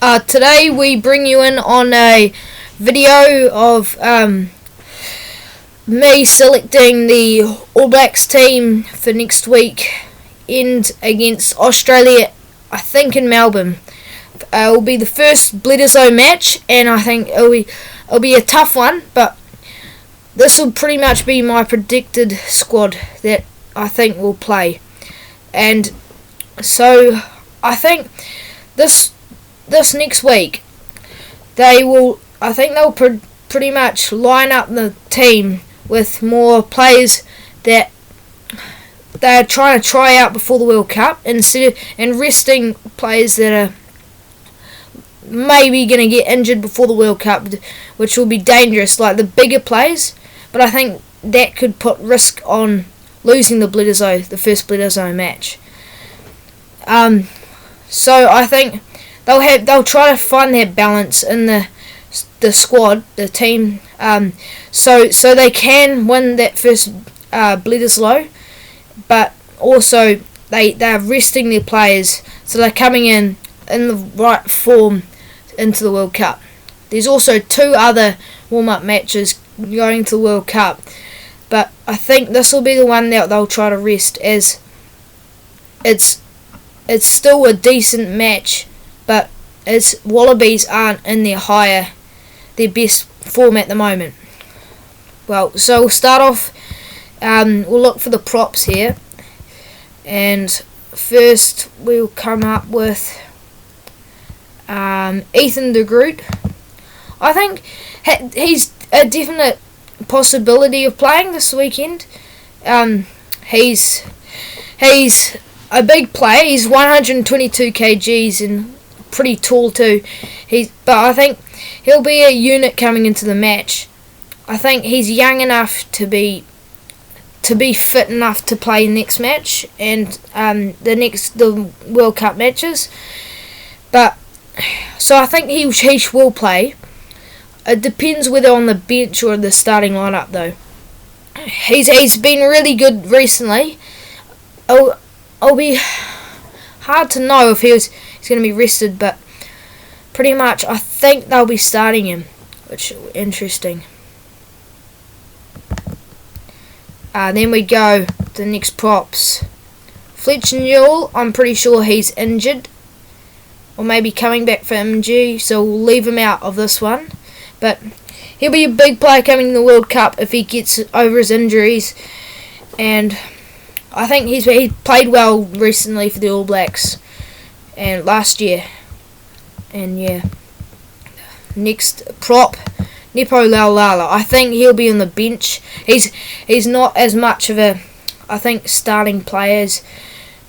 Today we bring you in on a video of me selecting the All Blacks team for next week end against Australia, I think in Melbourne. It will be the first Bledisloe match, and I think it'll be a tough one, but this will pretty much be my predicted squad that I think will play. And so I think this next week they'll pretty much line up the team with more players that they're trying to try out before the World Cup, and resting players that are maybe going to get injured before the World Cup, which will be dangerous, like the bigger players. But I think that could put risk on losing the first Bledisloe match. So I think they'll try to find that balance in the squad, the team, so they can win that first Bledisloe, but also they're resting their players, so they're coming in the right form into the World Cup. There's also 2 other warm-up matches going to the World Cup, but I think this will be the one that they'll try to rest, as it's still a decent match, but as Wallabies aren't in their best form at the moment. Well, so we'll start off, we'll look for the props here, and first we'll come up with Ethan de Groot. I think he's a definite possibility of playing this weekend. He's a big player. He's 122 kgs and pretty tall too. But I think he'll be a unit coming into the match. I think he's young enough to be fit enough to play next match and the World Cup matches. But so I think he will play. It depends whether on the bench or the starting lineup though. He's been really good recently. It'll be hard to know if he's going to be rested, but pretty much I think they'll be starting him, which is interesting. Then we go to the next props. Fletcher Newell, I'm pretty sure he's injured, or maybe coming back from injury, so we'll leave him out of this one. But he'll be a big player coming in the World Cup if he gets over his injuries, and I think he played well recently for the All Blacks and last year. And yeah, next prop, Nepo Laulala. I think he'll be on the bench. He's not as much of a, I think, starting player as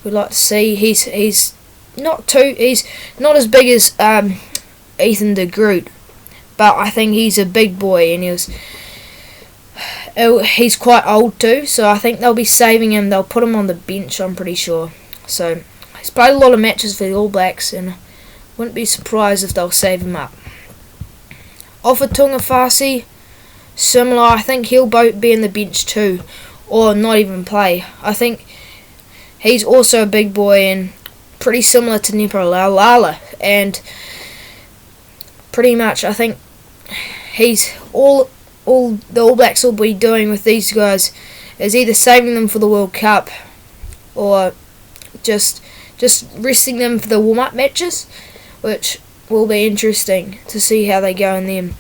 we'd like to see. He's not as big as Ethan de Groot, but I think he's a big boy, and he's quite old too, so I think they'll be saving him. They'll put him on the bench, I'm pretty sure. So he's played a lot of matches for the All Blacks, and wouldn't be surprised if they'll save him up. Ofa Tungafasi, similar. I think he'll be in the bench too, or not even play. I think he's also a big boy and pretty similar to Nepo Laulala, and pretty much I think he's all the All Blacks will be doing with these guys is either saving them for the World Cup or just resting them for the warm-up matches, which will be interesting to see how they go in them.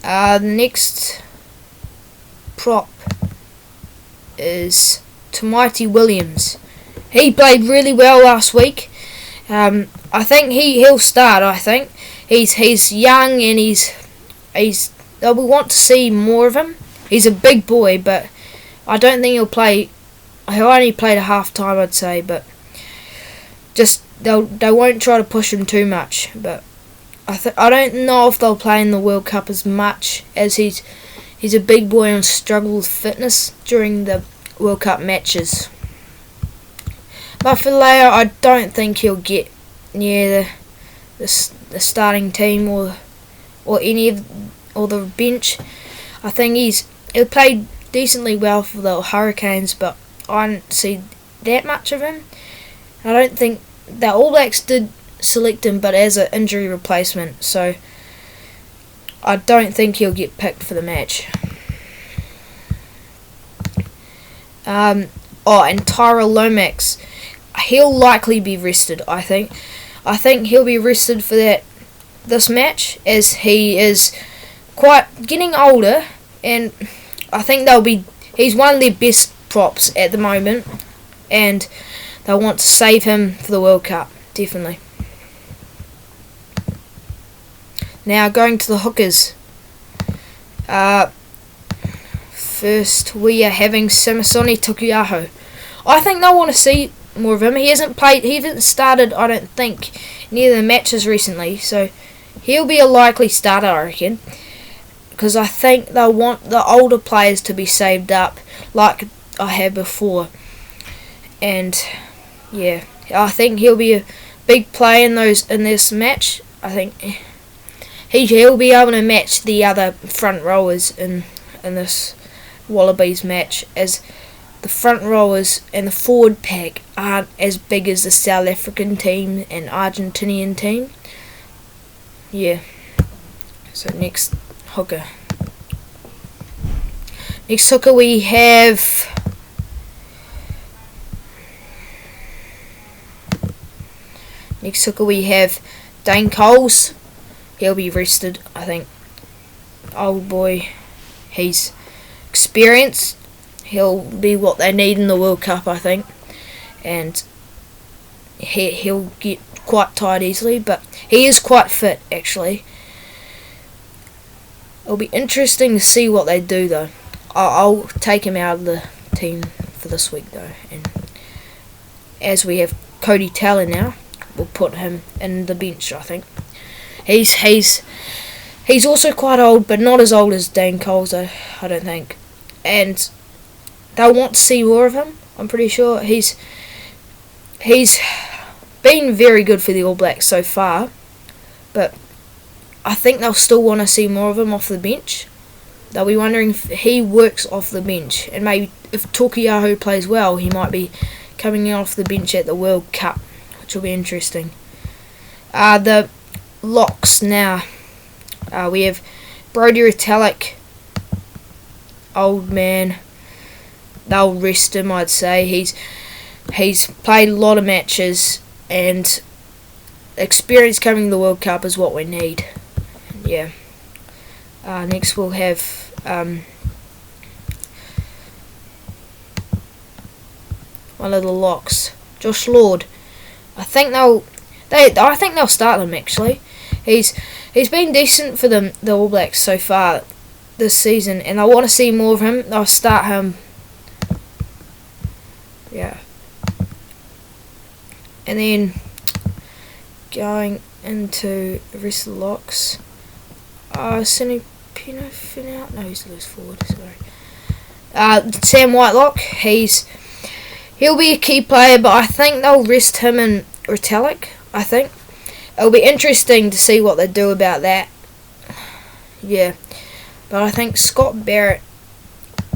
The next prop is Tamaiti Williams. He played really well last week. I think he'll start. I think he's young, and we want to see more of him. He's a big boy, but I don't think he'll play. He'll only play a half time, I'd say, but they won't try to push him too much. But I don't know if they'll play in the World Cup as much, as he's a big boy and struggle with fitness during the World Cup matches. But for Leo, I don't think he'll get near the starting team or the bench. I think he'll play decently well for the Hurricanes, but I don't see that much of him. I don't think the All Blacks did select him, but as an injury replacement, so I don't think he'll get picked for the match. And Tyrell Lomax, he'll likely be rested. I think he'll be rested for this match, as he is quite getting older, and I think he's one of their best props at the moment, and they'll want to save him for the World Cup, definitely. Now going to the hookers. First we are having Samisoni Taukei'aho. I think they'll want to see more of him. He hasn't started, I don't think, any of the matches recently, so he'll be a likely starter, I reckon, because I think they'll want the older players to be saved up like I had before. And yeah, I think he'll be a big player in this match. I think he'll be able to match the other front rowers in this Wallabies match, as the front rowers and the forward pack aren't as big as the South African team and Argentinian team. Yeah. So next hooker we have Dane Coles. He'll be rested, I think. Old boy, he's experienced. He'll be what they need in the World Cup, I think, and he'll get quite tired easily, but he is quite fit, actually. It'll be interesting to see what they do, though. I'll take him out of the team for this week, though, and as we have Cody Taylor now, we'll put him in the bench, I think. He's also quite old, but not as old as Dane Coles, I don't think. And they'll want to see more of him, I'm pretty sure. He's been very good for the All Blacks so far, but I think they'll still want to see more of him off the bench. They'll be wondering if he works off the bench, and maybe if Taukei'aho plays well, he might be coming off the bench at the World Cup, which will be interesting. The locks now. We have Brodie Retallick, old man. They'll rest him, I'd say. He's played a lot of matches, and experience coming to the World Cup is what we need. Yeah. Next we'll have one of the locks, Josh Lord. I think they'll start him, actually. He's been decent for the All Blacks so far this season, and I want to see more of him. They'll start him. Yeah. And then going into the rest of the locks, Finau? No, he's loose forward, sorry. Sam Whitelock, he'll be a key player, but I think they'll rest him and Retallick, I think. It'll be interesting to see what they do about that. Yeah. But I think Scott Barrett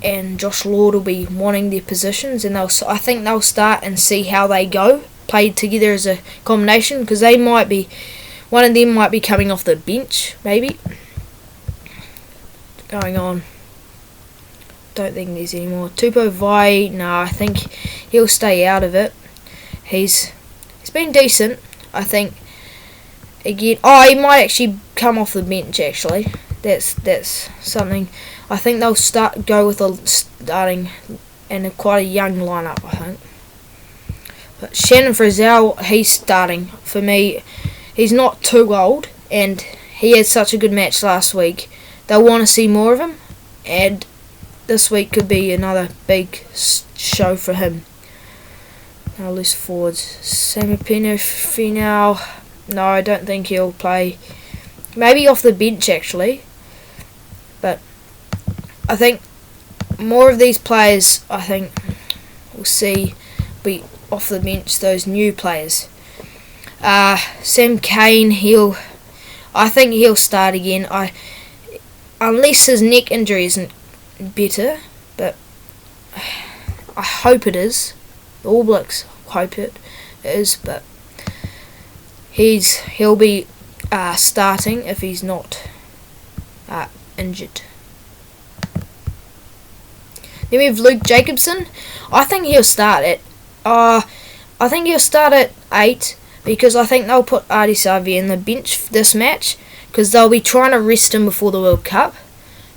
and Josh Lord will be wanting their positions, and I think they'll start and see how they go, played together as a combination, because one of them might be coming off the bench, maybe. Going on. Don't think there's any more. Tupou Vai, I think he'll stay out of it. He's been decent, I think. Again, he might actually come off the bench, actually. That's something. I think they'll go with a starting and quite a young lineup, I think. But Shannon Frizzell, he's starting. For me, he's not too old, and he had such a good match last week. They'll want to see more of him, and this week could be another big show for him. Now loose forwards. Samipino Finau. No, I don't think he'll play. Maybe off the bench, actually. But I think more of these players, I think we'll see, be off the bench, those new players. Sam Cane, I think he'll start again. Unless his neck injury isn't better, but I hope it is. the All Blacks hope it is, but he'll be starting if he's not injured. Then we have Luke Jacobson. I think he'll start at 8, because I think they'll put Ardie Savea in the bench this match, because they'll be trying to rest him before the World Cup,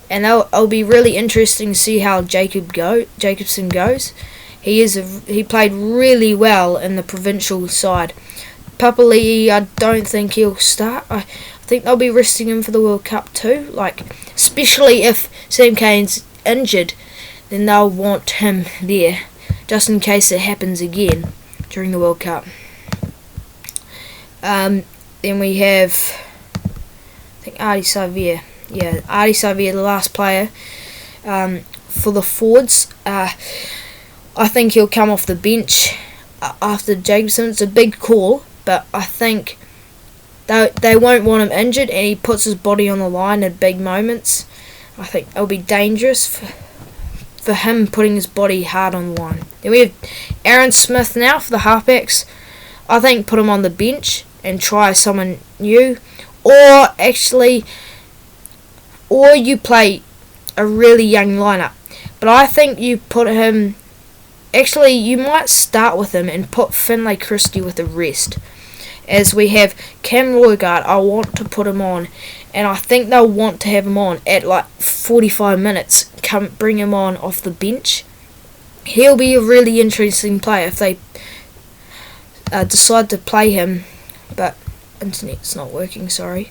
and it'll be really interesting to see how Jacobson goes. He played really well in the provincial side. Papali'i, I don't think he'll start. I think they'll be resting him for the World Cup too. Especially if Sam Cane's injured, then they'll want him there, just in case it happens again during the World Cup. Then we have, I think, Ardie Savea. Yeah, Ardie Savea, the last player for the forwards. I think he'll come off the bench after Jacobson. It's a big call, but I think they won't want him injured, and he puts his body on the line at big moments. I think it'll be dangerous for him putting his body hard on the line. Then we have Aaron Smith now for the halfbacks. I think put him on the bench and try someone new, or you play a really young lineup. But I think you put him. Actually, you might start with him and put Finlay Christie with the rest. As we have Cam Roygaard, I want to put him on, and I think they'll want to have him on at 45 minutes. Bring him on off the bench. He'll be a really interesting player if they decide to play him. But internet's not working. Sorry.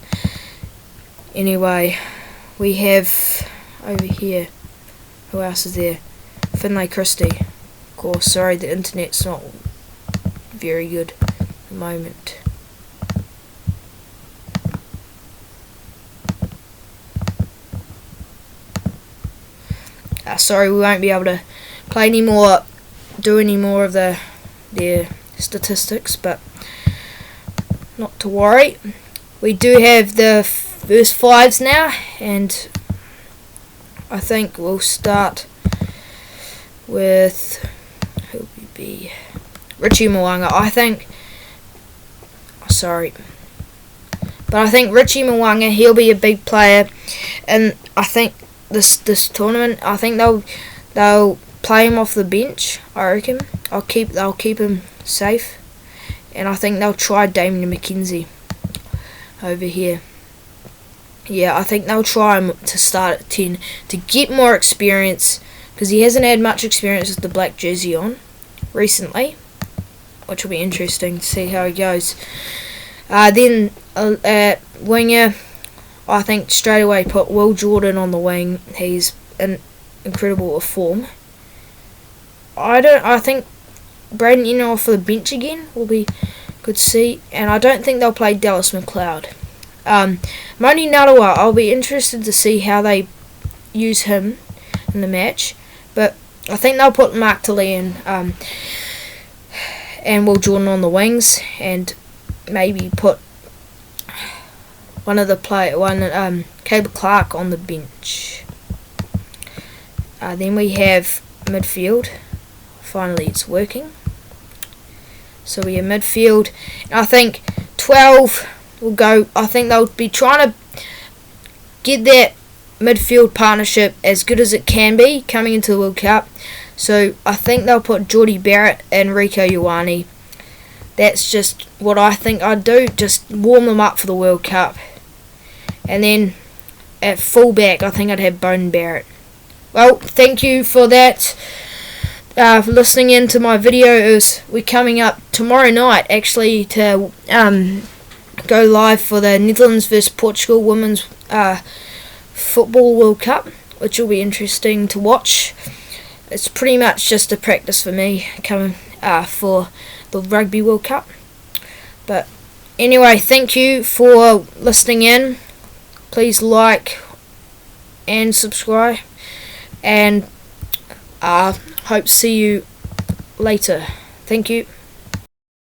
Anyway, we have over here. Who else is there? Finlay Christie. Of course. Sorry, the internet's not very good at the moment. Sorry, we won't be able to do any more of their statistics, but not to worry. We do have the first fives now, and I think we'll start with who will be Richie Mo'unga. I think Richie Mo'unga, he'll be a big player, and I think this tournament, I think they'll play him off the bench. I reckon they'll keep him safe, and I think they'll try Damien McKenzie over here. Yeah, I think they'll try him to start at 10 to get more experience, because he hasn't had much experience with the black jersey on recently, which will be interesting to see how he goes. Then winger, I think straight away put Will Jordan on the wing. He's in incredible form. I think Braden Eno off the bench again will be good to see, and I don't think they'll play Dallas McLeod. Moni Narawa, I'll be interested to see how they use him in the match, but I think they'll put Mark Tully and Will Jordan on the wings, and maybe put Caleb Clark on the bench. Then we have midfield. Finally, it's working. So we have midfield. I think 12 will go. I think they'll be trying to get that midfield partnership as good as it can be coming into the World Cup. So I think they'll put Geordie Barrett and Rico Ioane. That's just what I think I'd do. Just warm them up for the World Cup. And then at fullback, I think I'd have Bone Barrett. Well, thank you for that. For listening in to my video. We're coming up tomorrow night, actually, to go live for the Netherlands vs Portugal Women's Football World Cup, which will be interesting to watch. It's pretty much just a practice for me coming for the Rugby World Cup. But anyway, thank you for listening in. Please like and subscribe, and hope to see you later. Thank you.